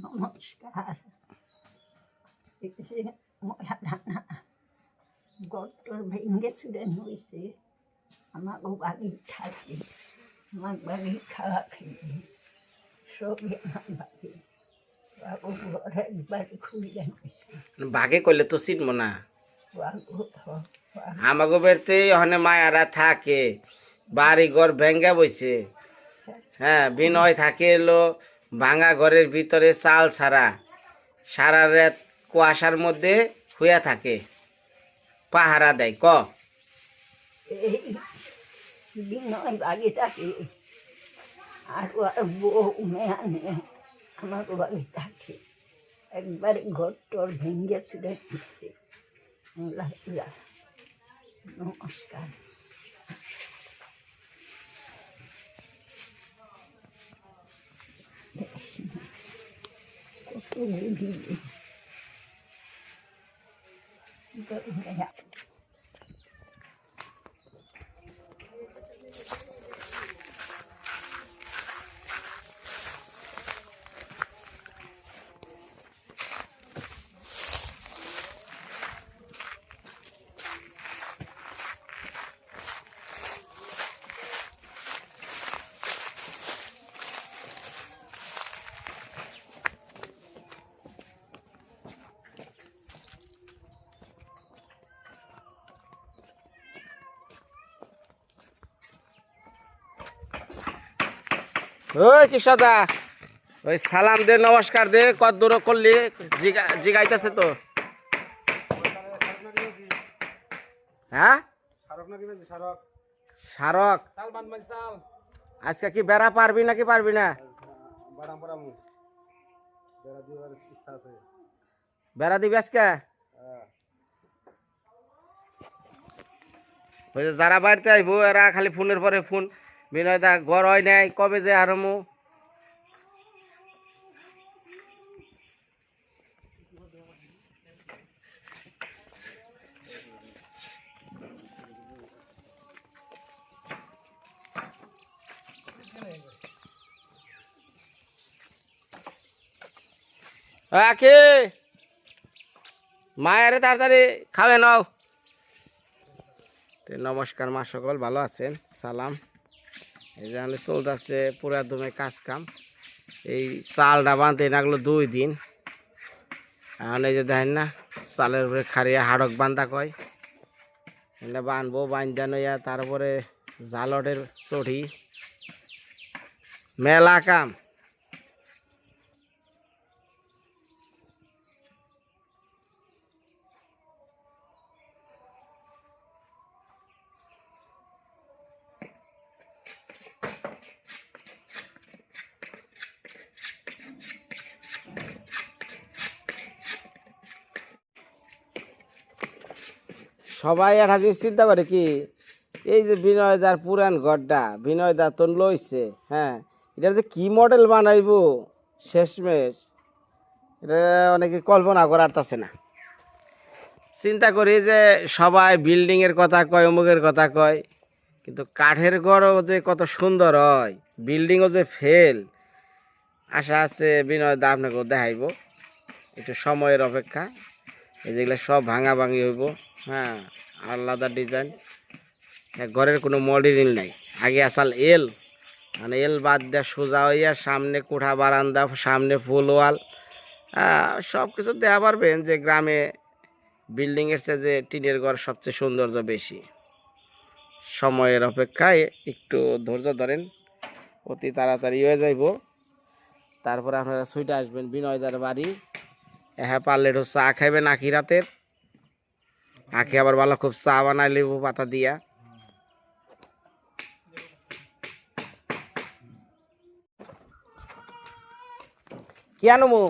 নমস্কার। গটর ভেঙেছিলেন হয়েছে আমার বাড়ি থাকে, আমার বাড়ি খাওয়া খেয়ে সবই আমার বাড়ি। বাবু ঘর একবার খুললেন বাঘে করলে তো চিনব না। বাবু আমাকে বেরতে ওখানে মায়ারা থাকে, বাড়ি ঘর ভেঙ্গা বইছে। হ্যাঁ, বিনয় থাকে এলো ভাঙা ঘরের ভিতরে চাল ছাড়া, সারা রাত কুয়াশার মধ্যে শুয়ে থাকে, পাহারা দেয়। এই বিনয় বাড়ি থাকে আর বউ মেয়া নিয়ে আমার বাড়ি থাকে। একবারে ঘর টর ভেঙেছিলেন নমস্কার। কত ওই কিশোদা, ওই সালাম দে, নমস্কার দে, কত দূর করলি জিগাইতেছে তো। হ্যাঁ, সারক আজকে কি বেড়া পারবি নাকি পারবি না? বেড়া দিবি আজকে? যারা বাড়িতে আইব এরা খালি ফোনের পরে ফোন। বিনয় দা ঘর হয় নাই, কবে যে আরমু। আখি মায়ের তাড়াতাড়ি খাবে নাও। নমস্কার মা, সকল ভালো আছেন? সালাম। এই যে আমি চলতেছে পুরা দমে কাজ কাম। এই চালটা বাঁধতে লাগলো 2 দিন। এখন এই যে দেখেন না, চালের উপরে খারিয়া হাড়ক বান্ধা কয়, এটা বানবো, বান্ধা নইয়া তারপরে জালটের চড়ি, মেলা কাম। সবাই একটা জিনিস চিন্তা করে কি, এই যে বিনয় দার পুরান ঘরটা বিনয় দা তো লইছে, হ্যাঁ, এটা যে কি মডেল বানাইবো শেষমেশ, এটা অনেকে কল্পনা করারতাছে না। চিন্তা করি যে সবাই বিল্ডিংয়ের কথা কয়, অমুকের কথা কয়, কিন্তু কাঠের ঘরও যে কত সুন্দর হয়, বিল্ডিংও যে ফেল। আশা আছে বিনয় দা আপনাকেও দেখাইব, একটু সময়ের অপেক্ষা। এই যেগুলো সব ভাঙা ভাঙি হইব। হ্যাঁ, আলাদা ডিজাইন, ঘরের কোনো মডেলিং নাই। আগে আসাল এল, মানে এল বাদ দেওয়া সোজা হইয়া সামনে কোঠা বারান্দা, সামনে ফুল ওয়াল, সব কিছু দেওয়া পারবেন। যে গ্রামে বিল্ডিংয়ের চেয়ে যে টিনের ঘর সবচেয়ে সৌন্দর্য বেশি। সময়ের অপেক্ষায় একটু ধৈর্য ধরেন, অতি তাড়াতাড়ি হয়ে যাইব। তারপরে আপনারা ছুটে আসবেন বিনয়দার বাড়ি। হ্যাঁ, পারলে একটু চা খাইবেন আখি রাতের। আখি আবার ভালো খুব চা বানাই, লেবু পাতা দিয়া। কি আনমু?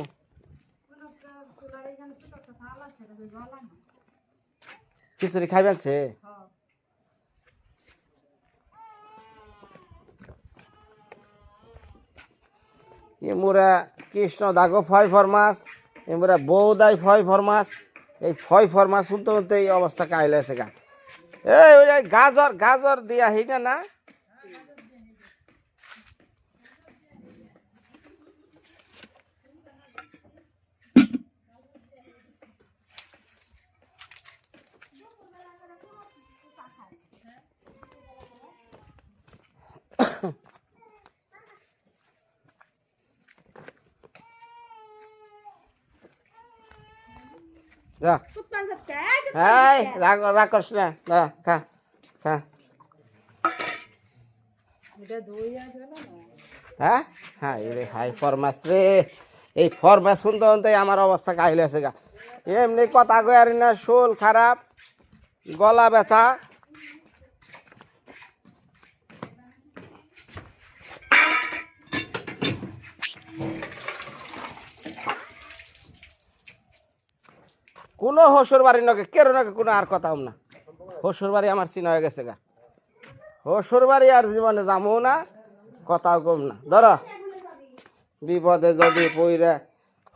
খিচুড়ি খাইবেন সে? এমুরা কৃষ্ণ দাগো ফয় ফরমাস, এমুরা বউ দাই ফয় ফরমাস, এই ফয় ফরমাস শুনতে শুনতে এই অবস্থা কাহিল আছে গা। এই ওই যে গাজর গাজর দিয়া হই না না যা এই রাগ রাগ করিস না যা খা খা হ্যাঁ হ্যাঁ রে হাই ফরমাস রে এই ফরমাস শুনতে শুনতে আমার অবস্থা কাহিল আছে গা। এমনি কথা কয়ারি না, শোল খারাপ, গলা ব্যথা। কোনো হসুর বাড়ি নকে কেরো নকে কোনো আর কথা হম না। হসুর বাড়ি আমার চিনা হয়ে গেছে গা। হসুর বাড়ি আর জীবনে যামো না, কথাও কম না। ধর বিপদে যদি পইরা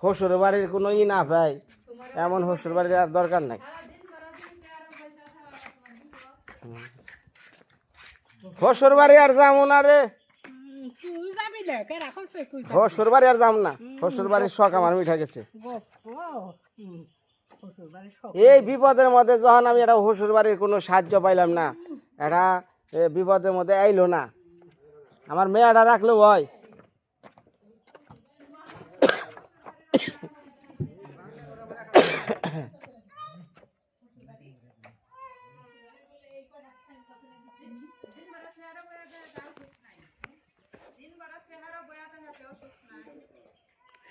হসুর বাড়ির কোনো ই না পাই, এমন হসুর বাড়ির আর দরকার নাই। হসুর বাড়ি আর যামো না রে, হসুর বাড়ি আর যাম না। হসুর বাড়ির শখ আমার মিঠা গেছে। এই বিপদের মধ্যে যখন আমি এটা হসুর বাড়ির কোনো সাহায্য পাইলাম না, এটা বিপদের মধ্যে আইলো না, আমার মেয়েটা রাখলেও হয়।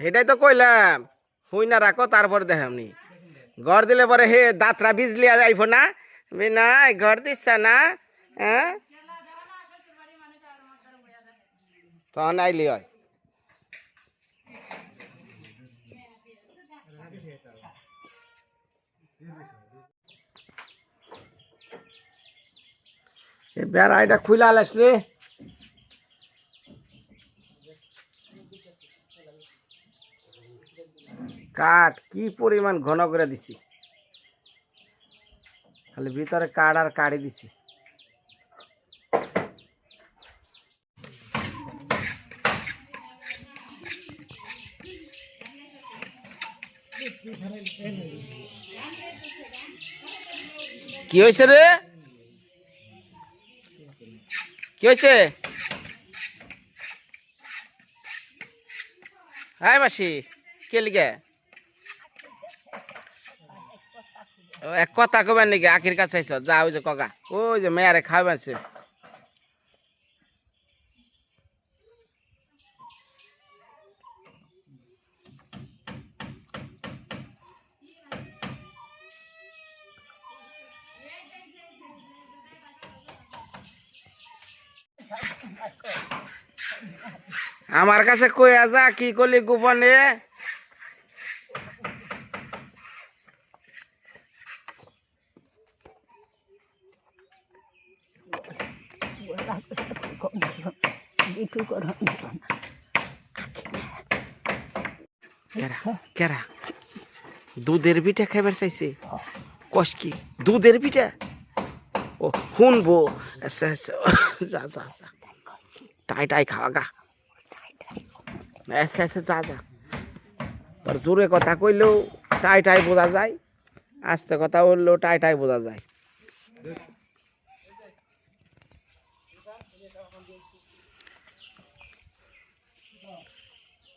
সেটাই তো কইলাম, হুই না রাখো তারপর দেখামনি। ঘর দিলে পরে হে দাঁতরা বিজলি যাইব না, নাই ঘর দিচ্ছ না, হ্যাঁ তখন আইলি হয়। বেড়াইটা খুলে আলাস রে, কাঠ কি পরিমাণ ঘন করে দিছি, খালি ভিতরে কাঠ আর কাঠি দিছি। কি হয়েছে রে, কি হয়েছে? হাই মাসি কে লিগে এক কথা কবেন নাকি? আখির কাছে আইস যা, ওই যে ককা ওই যে মেয়ারে খাওয়াছে। আমার কাছে কই আজা কি করলি গোপনে? কেরা দুধের পিঠা খাইবার চাইছে? কষ কি দুধের পিঠা? ও শুনবো, আচ্ছা আচ্ছা যা যা যা, টাই টাই খাওয়া গা। আচ্ছা আচ্ছা যা যা, তোর জোরে কথা কইলেও টাই টাই বোঝা যায়, আস্তে কথা বললেও টাই টাই বোঝা যায়।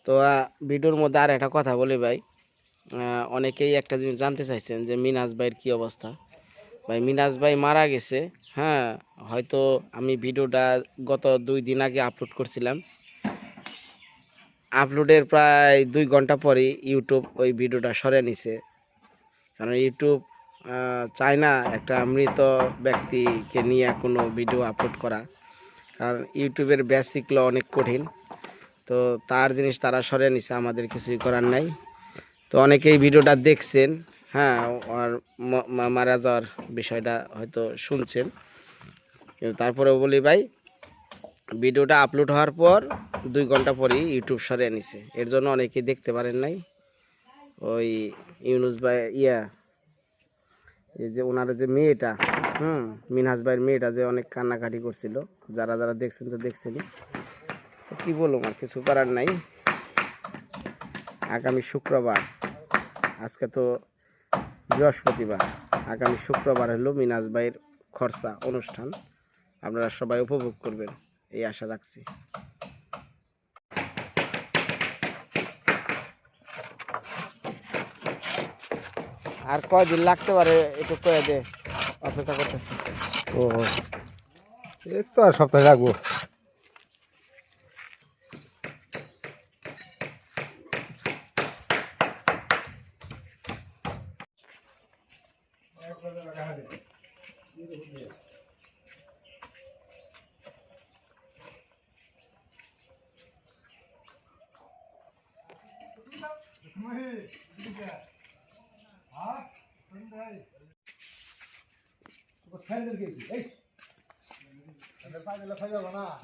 তো ভিডিওর মধ্যে আর একটা কথা বলি ভাই, অনেকেই একটা জিনিস জানতে চাইছেন যে মিনাজ ভাইয়ের কী অবস্থা। ভাই মিনাজ ভাই মারা গেছে। হ্যাঁ, হয়তো আমি ভিডিওটা গত 2 দিন আগে আপলোড করছিলাম, আপলোডের প্রায় 2 ঘন্টা পরে ইউটিউব ওই ভিডিওটা সরিয়ে নিছে। কারণ ইউটিউব চায় না একটা মৃত ব্যক্তিকে নিয়ে কোনো ভিডিও আপলোড করা, কারণ ইউটিউবের বেসিক ল অনেক কঠিন। তো তার জিনিস তারা সরিয়ে নিছে, আমাদের কিছুই করার নাই। তো অনেকেই ভিডিওটা দেখছেন, হ্যাঁ, আর মারা যাওয়ার বিষয়টা হয়তো শুনছেন, কিন্তু তারপরেও বলি ভাই ভিডিওটা আপলোড হওয়ার পর 2 ঘন্টা পরেই ইউটিউব সরিয়ে নিছে। এর জন্য অনেকেই দেখতে পারেন নাই। ওই ইউনুস ভাই এই যে ওনার যে মেয়েটা, মিনহাজ ভাইয়ের মেয়েটা যে অনেক কান্নাকাটি করছিল, যারা যারা দেখছেন তো দেখছেনই। তো কী বলবো, আর কিছু করার নাই। আগামী শুক্রবার, আজকে তো বৃহস্পতিবার, আগামী শুক্রবার হলো মিনহাজ ভাইয়ের খরচা অনুষ্ঠান। আপনারা সবাই উপভোগ করবেন এই আশা রাখছি। আর কয়দিন লাগতে পারে একটু কয়ে দে, অপেক্ষা করতেছি। ও এই তো আর সপ্তাহে রাখবো।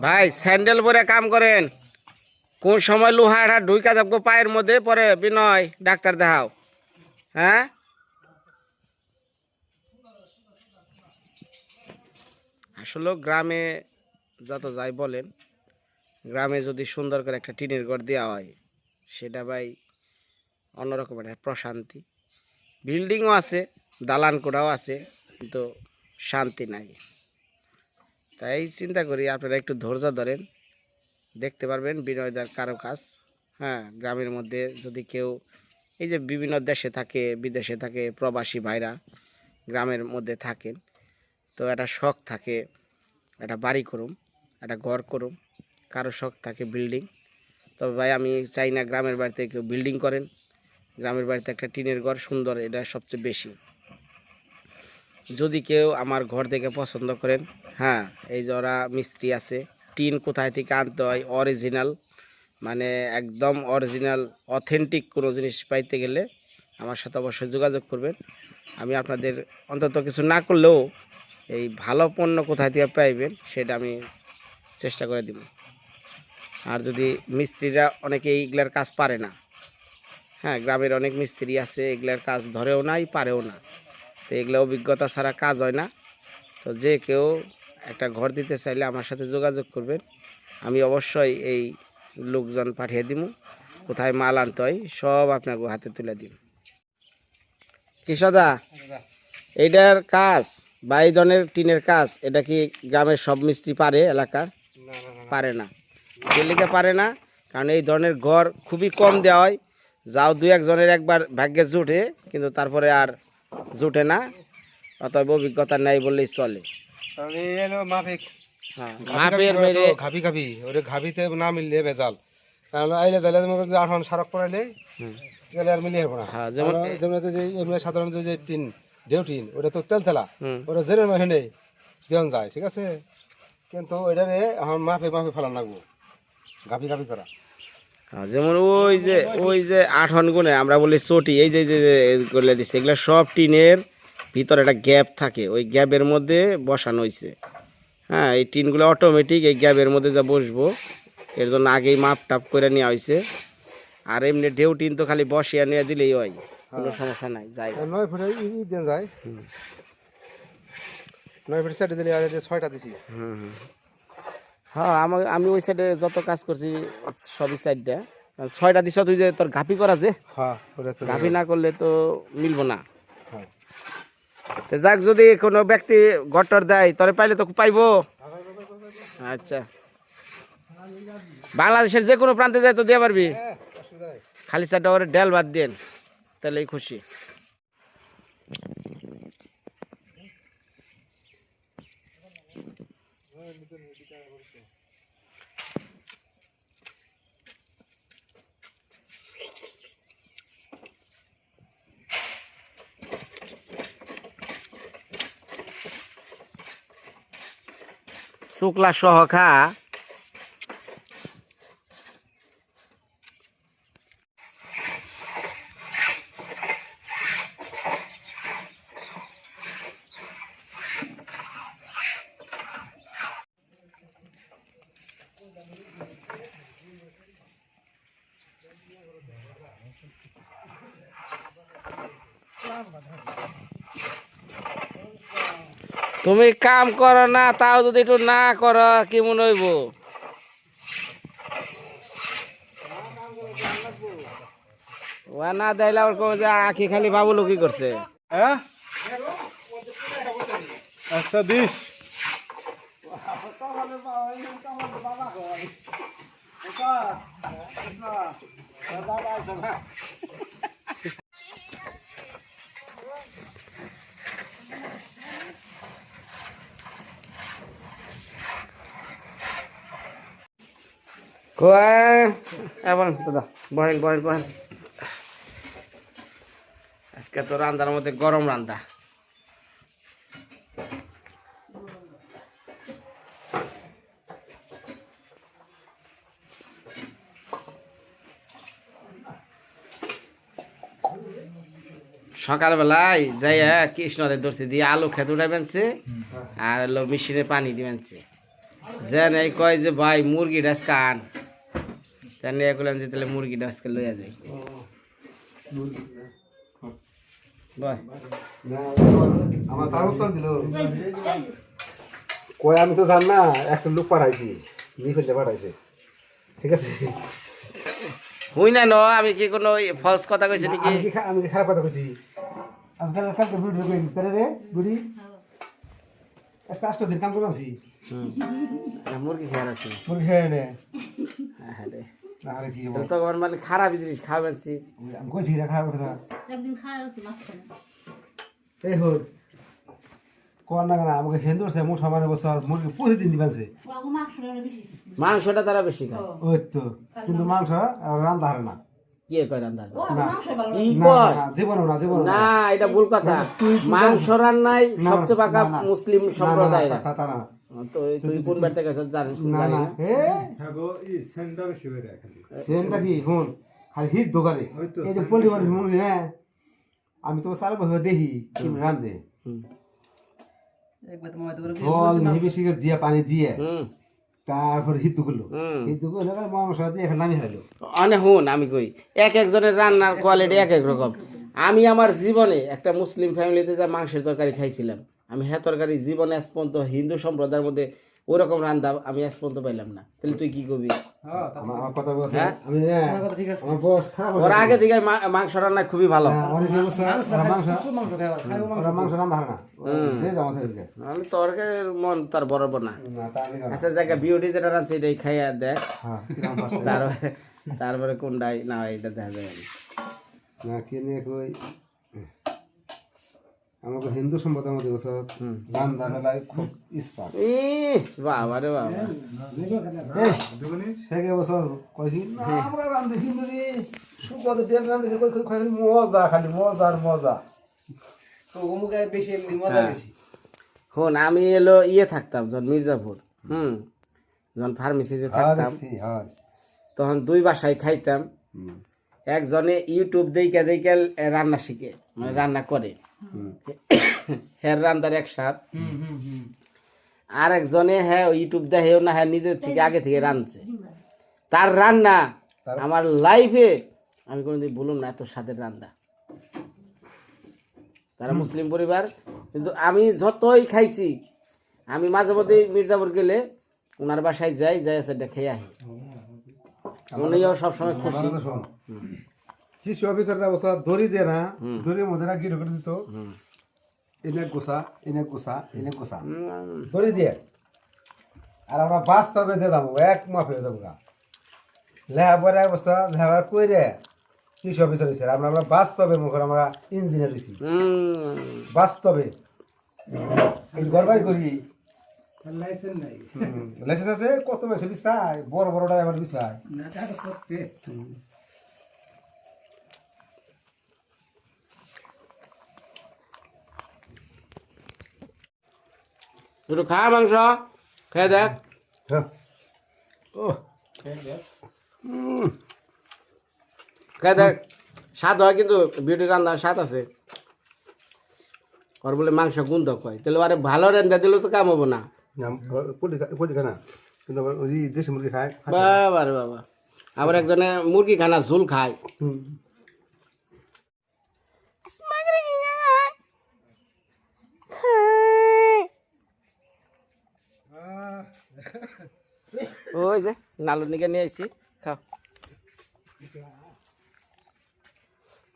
ভাই স্যান্ডেল পরে কাম করেন, কোন সময় লোহাটা ঢুইকা যাবো পায়ের মধ্যে, পরে বিনয় ডাক্তার দেখাও। হ্যাঁ, আসলে গ্রামে যত যাই বলেন, গ্রামে যদি সুন্দর করে একটা টিনের ঘর দেওয়া হয়, সেটা ভাই অন্যরকম একটা প্রশান্তি। বিল্ডিংও আছে, দালান কোঠাও আছে, কিন্তু শান্তি নাই। তাই চিন্তা করি আপনারা একটু ধৈর্য ধরেন, দেখতে পারবেন বিনয়দার কারো কাজ। হ্যাঁ, গ্রামের মধ্যে যদি কেউ এই যে বিভিন্ন দেশে থাকে, বিদেশে থাকে, প্রবাসী ভাইরা গ্রামের মধ্যে থাকেন, তো একটা শখ থাকে একটা বাড়ি করুম, একটা ঘর করুম, কারো শখ থাকে বিল্ডিং। তবে ভাই আমি চাই না গ্রামের বাড়িতে কেউ বিল্ডিং করেন। গ্রামের বাড়িতে একটা টিনের ঘর সুন্দর, এটা সবচেয়ে বেশি। যদি কেউ আমার ঘর দেখে পছন্দ করেন, হ্যাঁ, এই যারা মিস্ত্রি আছে, টিন কোথায় থেকে আনতে হয় অরিজিনাল, মানে একদম অরিজিনাল অথেন্টিক কোনো জিনিস পাইতে গেলে আমার সাথে অবশ্যই যোগাযোগ করবেন। আমি আপনাদের অন্তত কিছু না করলেও এই ভালো পণ্য কোথায় থেকে পাইবেন সেটা আমি চেষ্টা করে দিব। আর যদি মিস্ত্রিরা অনেকে এইগুলার কাজ পারে না, হ্যাঁ, গ্রামের অনেক মিস্ত্রি আছে এগুলার কাজ ধরেও নাই, পারেও না, তো এগুলো অভিজ্ঞতা ছাড়া কাজ হয় না। তো যে কেউ একটা ঘর দিতে চাইলে আমার সাথে যোগাযোগ করবেন, আমি অবশ্যই এই লোকজন পাঠিয়ে দিব, কোথায় মাল আনতে হয় সব আপনাকে হাতে তুলে দিব। কৃষদা, এইটার কাজ বা এই ধরনের টিনের কাজ, এটা কি গ্রামের সব মিস্ত্রি পারে? এলাকার পারে না। দিল্লিকে পারে না, কারণ এই ধরনের ঘর খুবই কম দেওয়া হয়। যাও দু একজনের একবার ভাগ্যে জুটে, কিন্তু তারপরে আর জুটে না, অতএব অভিজ্ঞতা নেই বললেই চলে। হ্যাঁ, মাপের মেরে ঘাবি ঘাবি ওরে ঘাবিতে না মিললে ভেজাল, কারণ আইলে যাইলে আঠান সারক পড়াইলে গেলে আর মিলিয়ে না। হ্যাঁ, যেমন যেমন যে এমনি সাধারণত যে টিন ঢেউ টিন ওটা তো তেল তেলা, ওটা জেনে হেনে দেওয়ান যায়, ঠিক আছে, কিন্তু ওইটারে এখন মাপে মাপে ফেলান লাগবো, ঘাবি ঘাবি করা। যেমন ওই যে 8 গুণে আমরা বলি চটি, এই যে যে করলে দিচ্ছে, এগুলো সব টিনের ভিতরে একটা গ্যাপ থাকে, ওই গ্যাপের মধ্যে বসানো হয়েছে। হ্যাঁ, এই টিনগুলো অটোমেটিক এই গ্যাপের মধ্যে যা বসবো, এর জন্য আগেই মাপ টাপ করে নেওয়া হয়েছে। আর এমনি ঢেউ টিন তো খালি বসিয়া নিয়ে দিলেই হয়, কোনো সমস্যা নাই, যায় 9 ফুটে দেন যায়, 9 ফুট সাইডে দিলে আর 6টা দিছি। হ্যাঁ, আমি ওই সাইডে যত কাজ করছি সবই সাইডটা 6টা দিছ, তুই যে তোর ঘাপি করা যে, হ্যাঁ, ঘাপি না করলে তো মিলবো না। তো যাক, যদি কোনো ব্যক্তি ঘরটর দেয় তোরে পাইলে তো পাইবো। আচ্ছা, বাংলাদেশের যে কোনো প্রান্তে যায় তো দিয়ে পারবি, খালি চারটা করে ডেল বাদ দেন, তাহলেই খুশি। শুক্লা সহ খা। তুমি কাম করো না, তাও যদি একটু না করো কি মনে হইব? ও না দেয়লে আবার কবে যে আখি খালি বাবুলো কি করছে। হ্যাঁ আচ্ছা দিস এখন দাদা বহেন বহেন বহেন। আজকে তো রান্দার মধ্যে গরম রান্দা। সকালবেলায় যাই কৃষ্ণরে দর্শি দিয়ে আলু খেতে উঠে বেনছে আর এলো মেশিনে পানি দিবেনছে। যেন এই কয় যে ভাই মুরগি ডাস কান, তেন এগুলেন যে তাহলে মুরগি ডাসকে লইয়া যাই। ভাই আমার তার উত্তর দিল কয় আমি তো জান না, একটা লোক পাঠাইছি লিখে পাঠাইছে, ঠিক আছে। হুই না ন আমি কি কোনো ফলস কথা কইছি নাকি? আমি কি খারাপ কথা কইছি? আমি কালকে ভিডিও করে দিছি রে বুড়ি, আজকে 8 দিন কাম করছি। মুরগি খেয়ে রাখছি, মুরগি খেয়ে নে। আরে আরে কি তো মানে খারাপ জিনিস খাবেনছি। আমি কইছি না খারাপ কথা। একদিন খাওয়া মাছ খানা এই হল কোন না কেন আমাকে হিন্দু সে মুঠ সমানে বসা মুরগি প্রতিদিন দিবানছে। ওগো মাংসটা বেশি মাংসটা তারা বেশি খায়। ওই তো কিন্তু মাংস রান্না হারে না। কি কয় রান্দার? ও মাংস ভালো কি না কয়? না জীবন না জীবন না, এটা ভুল কথা। মাংস রান্নায় সবচেয়ে পাকা মুসলিম সম্প্রদায়রা। কথা না তো তুই কোন বাড়িতে গেছ জানিস? না না এ সেন্টা কি শুন খালি হিট দোকানে এই যে পোল্ট্রি মাছ মুরগি না আমি তো সারা বছর দেখি তুমি রান্ধে জল নিবি সিগারেট দিয়ে পানি দিয়ে তারপর হিন্দু করলো মাংস দিয়ে এখন নামি হারালো। অনেক হুন আমি কই এক একজনের রান্নার কোয়ালিটি এক এক রকম। আমি আমার জীবনে একটা মুসলিম ফ্যামিলিতে যা মাংসের তরকারি খাইছিলাম, আমি হ্যাঁ তরকারি জীবনে আজ পর্যন্ত হিন্দু সম্প্রদায়ের মধ্যে ওরকম রান্না আমি আজ পর্যন্ত পাইলাম না। তাহলে তুই কি করবি? আমার কথা বলছে হ্যাঁ? আমি আমার বস খারাপ ওরা আগে থেকে মাংস রান্না খুবই ভালো। অনেক মাংস রান্না হয় না যে জামা থাকে আমি তরকারি মন তার বরাবর না। না তা আমি আচ্ছা জায়গা বিউটি যেটা রাঁধছে এটাই খাইয়া দেখ, হ্যাঁ তারপরে কোনটাই না এটা দেখা যাবে না। না কিনে কই আমাকে হিন্দু সম্প্রদায়ের মধ্যে বছর রান্না বেলায় খুব ইস্পাত বাবা রে বাবা সেগে বছর কইছি না আমরা রান্ধি হিন্দু রে সুবাদ দেন রান্ধি কই কই খালি মজা খালি মজা আর মজা তো ওমুকে বেশি মজা বেশি। হন আমি এলো থাকতাম যখন মির্জাপুর, যখন ফার্মেসিতে থাকতাম তখন 2 বাসায় খাইতাম। একজনে ইউটিউব দেখে দেখে রান্না শিখে মানে রান্না করে, হ্যাঁ রান্নার এক স্বাদ। আর একজনে হ্যাঁ ইউটিউব দেখেও না, হ্যাঁ নিজের থেকে আগে থেকে রাঁধছে। তার রান্না আমার লাইফে আমি কোনোদিন বলুন না এত স্বাদের রান্না। তারা মুসলিম পরিবার, কিন্তু আমি যতই খাইছি, আমি মাঝে মধ্যে মির্জাপুর গেলে ওনার বাসায় যাই সেটা খেয়ে আহি। উনিও সবসময় খুশি। কৃষি অফিসাররা বসা দড়ি দিয়ে না, দড়ির মধ্যে না গিয়ে ঢুকে দিত এনে গোসা এনে গোসা এনে গোসা দড়ি দিয়ে। আর আমরা বাস্তবে দিয়ে যাবো এক মাফ হয়ে যাবো গা লেহাপড়া বসা লেহাপড়া কইরে কৃষি অফিসার হয়েছে আমরা আমরা বাস্তবে মুখে আমরা ইঞ্জিনিয়ার হয়েছি বাস্তবে গড়বাই করি। লাইসেন্স আছে কত মাসে বিছাই বড় বড়টা আমার বিছাই একটু খা মাংস খেয়ে দেখ। খেয়ে দেখ, স্বাদ হয় কিন্তু বিউটি রান্নার স্বাদ আছে। ওর বলে মাংস গুন্ধ কয়, তাহলে আরে ভালো রান্না দিলেও তো কাম হবো না। পোল্ট্রি খানা কিন্তু ওই দেশি মুরগি খায় বাবা রে বাবা। আবার একজনে মুরগি খানা ঝোল খায়। ওই যে নালুর নিকে নিয়ে আইছি খাও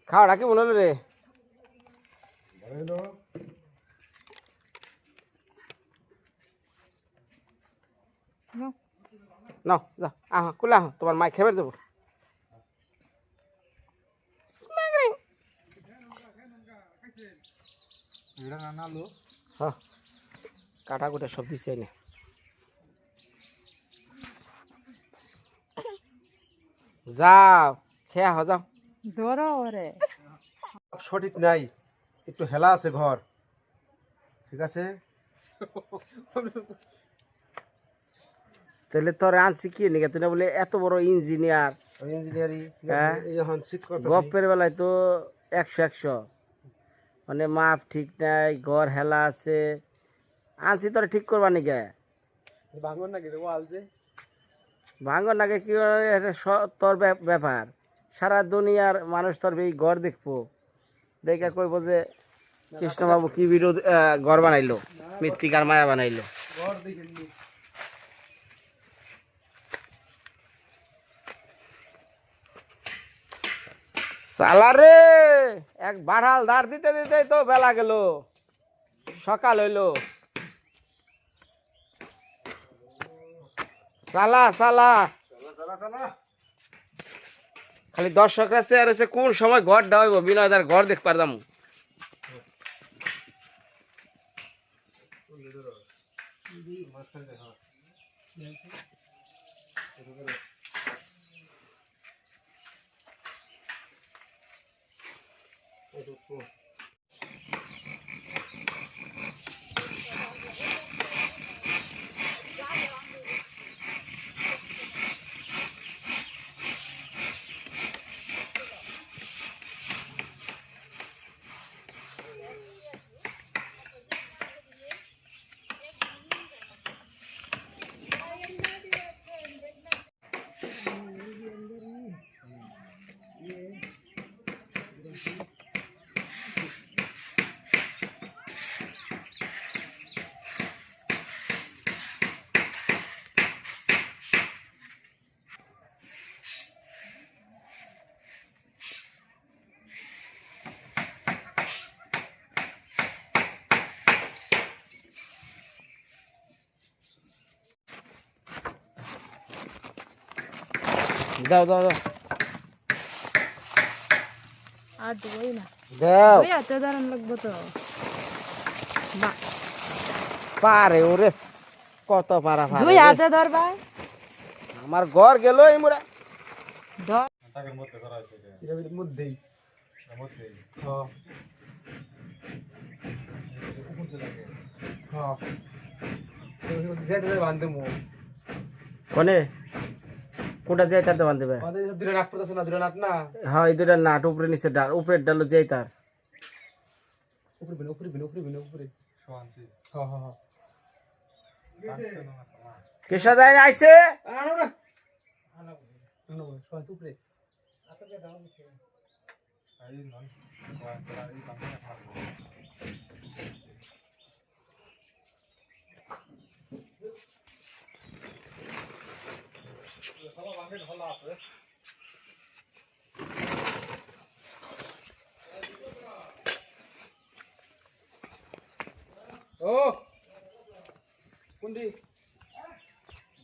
খাও রাখি মনে রে নাও যাও আহ কুলা আহ তোমার মাই খেবে যাবো হ্যাঁ কাটা কুটা সব দিচ্ছে না যাও খেয়া হ যাও ধরো ওরে সঠিক নাই একটু হেলা আছে ঘর ঠিক আছে তাহলে তোর আনছি কি নিকে তুই না বলে এত বড় ইঞ্জিনিয়ার ইঞ্জিনিয়ারিং হ্যাঁ। এই যখন ঠিক করতেছি গপ্পের বেলায় তো 100 মানে মাপ ঠিক নাই ঘর হেলা আছে আনছি তোর ঠিক করবা নিকে ভাঙন নাকি রে ওয়াল যে ভাঙন নাকি কি এটা তোর ব্যাপার সারা দুনিয়ার মানুষ তোর এই ঘর দেখবো দেখে কইব যে কৃষ্ণবাবু কি ভিডিও ঘর বানাইলো মৃত্তিকার মায়া বানাইলো ঘর দেখেননি সালারে এক বাড়াল দাঁড় দিতে দিতে তো বেলা গেল সকাল হইলো সালা সালা খালি দর্শকরা সে আর হচ্ছে কোন সময় ঘরটা হইব বিনয়দার ঘর দেখ পারতাম দাও দাও দাও আর দেবই না দাও ওই হাতে দাঁড়ান লাগবো তো পারে ওরে কত পারা পারে দুই রে। হাতে ধরবা আমার ঘর গেল এই মোরা ধর এর মধ্যেই হ্যাঁ হ্যাঁ বান্ধে মো কোনে কোনটা যাই তার দেবান দেবে আমাদের দূরে রাখ পড়তেছে না দূরে রাখ না হ্যাঁ এই দুটা নাট উপরে নিচে ডাল উপরের ডালো যাই তার উপরে শোয়ানছি হ্যাঁ হ্যাঁ হ্যাঁ কেসা যায় আইছে আনো না আনো শোয়ানছি উপরে আই নন শোয়ানছি আই কামে মারবো সব ভাঙে ভালো আছে ও কুন্ডি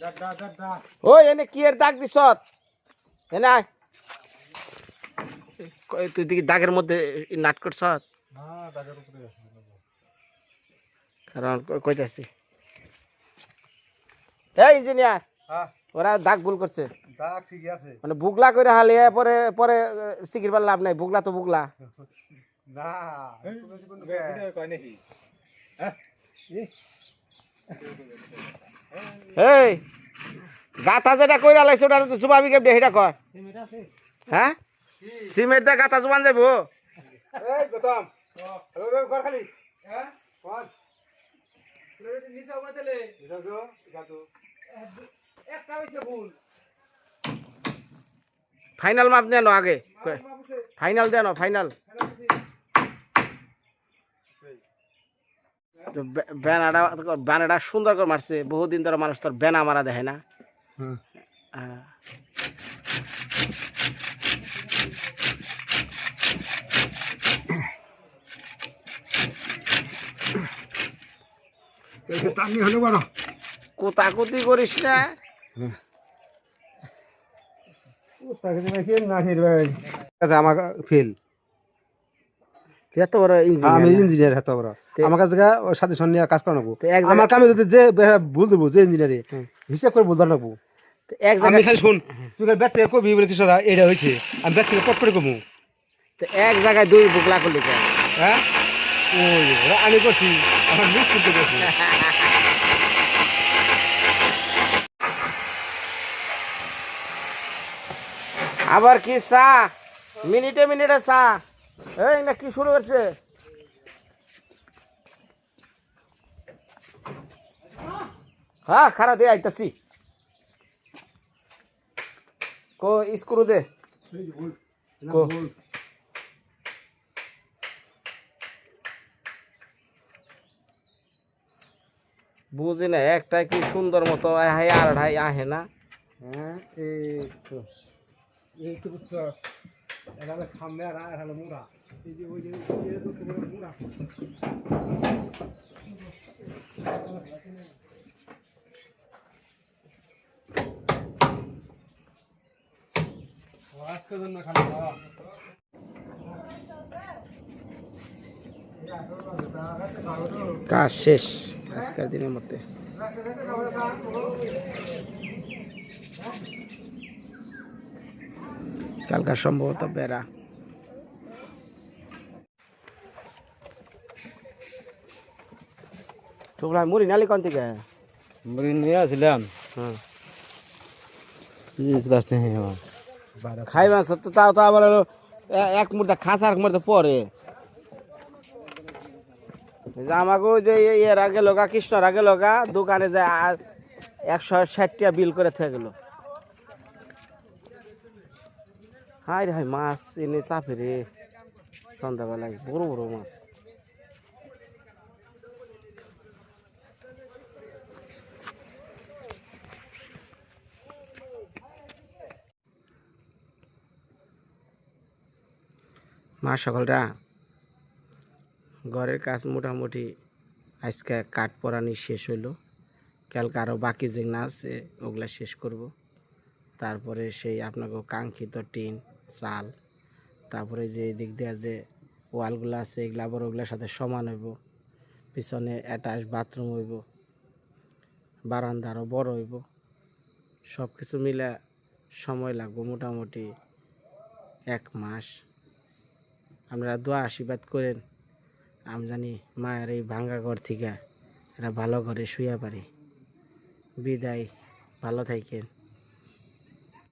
দাদা দাদা ওই এনে কি এর দাগ দিছত এনে আয়। তুই দেখি দাগের মধ্যে নাট করছ না দাদার উপরে কারণ কইতাছি এই ইঞ্জিনিয়ার হ্যাঁ ওরা দাগ ভুল করছে দাগ ঠিক আছে মানে বুগলা করে হালিয়ে পরে পরে সিকিরবার লাভ নাই বুগলা তো বুগলা না এটা কয় নাকি হ্যাঁ এই গাথা যেটা কইরা লাইছে ওটা তো জুবাবি কেমনে হেটা কর হ্যাঁ সিমেন্ট দা গাথা জুবান যাবো এই গৌতম ওই ঘর খালি হ্যাঁ কোন প্লেট নিচে ওপরে তেলে যাও একটা হইছে ভুল ফাইনাল মাপ দেন আগে ফাইনাল দেন ফাইনাল তো ব্যানাটা ব্যানাটা সুন্দর করে মারছে, বহুদিন ধরে মানুষ তোর ব্যানা মারা দেখে না। হুম হ্যাঁ। টানি হলে বড় কোতাকুতি করিস না। আমার ফেল এত বড় আমি ইঞ্জিনিয়ার ইঞ্জিনিয়ার হতে বড় আমার কাছ থেকে সাজেশন নিয়ে কাজ করানো তো এক জায়গায়- আমার কামে যদি যে ভুল দেবো যে ইঞ্জিনিয়ারে হিসাব করে ভুল রাখবো এক আমি জায়গায় খালি শুন তুই ব্যাগ থেকে কবি বলে কিছু এটা হয়েছে আমি ব্যাগ থেকে পট করে কমু এক জায়গায় দুই বুকলা করলি কেন? হ্যাঁ ওই আমি করছি আমার মুখ করতে করছি আবার কি চা মিনিটে মিনিটে চা, এই না কি শুরু করছে? হ্যাঁ খারাপ দিয়ে আইতাছি। কো স্ক্রু দে কো। বুঝি না একটা কি সুন্দর মতো আহে আর আহে না। হ্যাঁ এই তো বুঝছ এটা খামে আর হলো মুড়া এই যে ওই যে মুড়া আজকে জন্য খালি কাজ শেষ আজকের দিনের মধ্যে। কালকার সম্ভবত বেড়া। তোমরা মুড়ি নালি কোন থেকে? মুড়ি নিয়ে আসলাম হুম খাইবা তো তাও তো আবার হলো এক মুঠা খাস আর এক মুঠা পরে। আমাকে যে এর আগে লগা কৃষ্ণর আগে লগা দোকানে যে 160 টাকা বিল করে থেকে গেল। হাই রে হাই মাছ এনে চাপে রে সন্ধ্যাবেলায় বড় বড় মাছ। মা সকলরা ঘরের কাজ মোটামুটি আজকে কাঠ পরানি শেষ হইলো। কালকে আরও বাকি যেগুলো আছে ওগুলা শেষ করব। তারপরে সেই আপনাকে কাঙ্ক্ষিত টিন চাল, তারপরে যে দিক দিয়ে যে ওয়ালগুলো আছে এগুলো আবার ওগুলোর সাথে সমান হইব। পিছনে অ্যাটাচ বাথরুম হইব, বারান্দা আরও বড় হইব। সব কিছু মিলে সময় লাগবে মোটামুটি 1 মাস। আপনারা দোয়া আশীর্বাদ করেন আমি জানি মায়ের এই ভাঙ্গা ঘর থেকে একটা ভালো ঘরে শুয়ে পারি। বিদায়, ভালো থাকেন।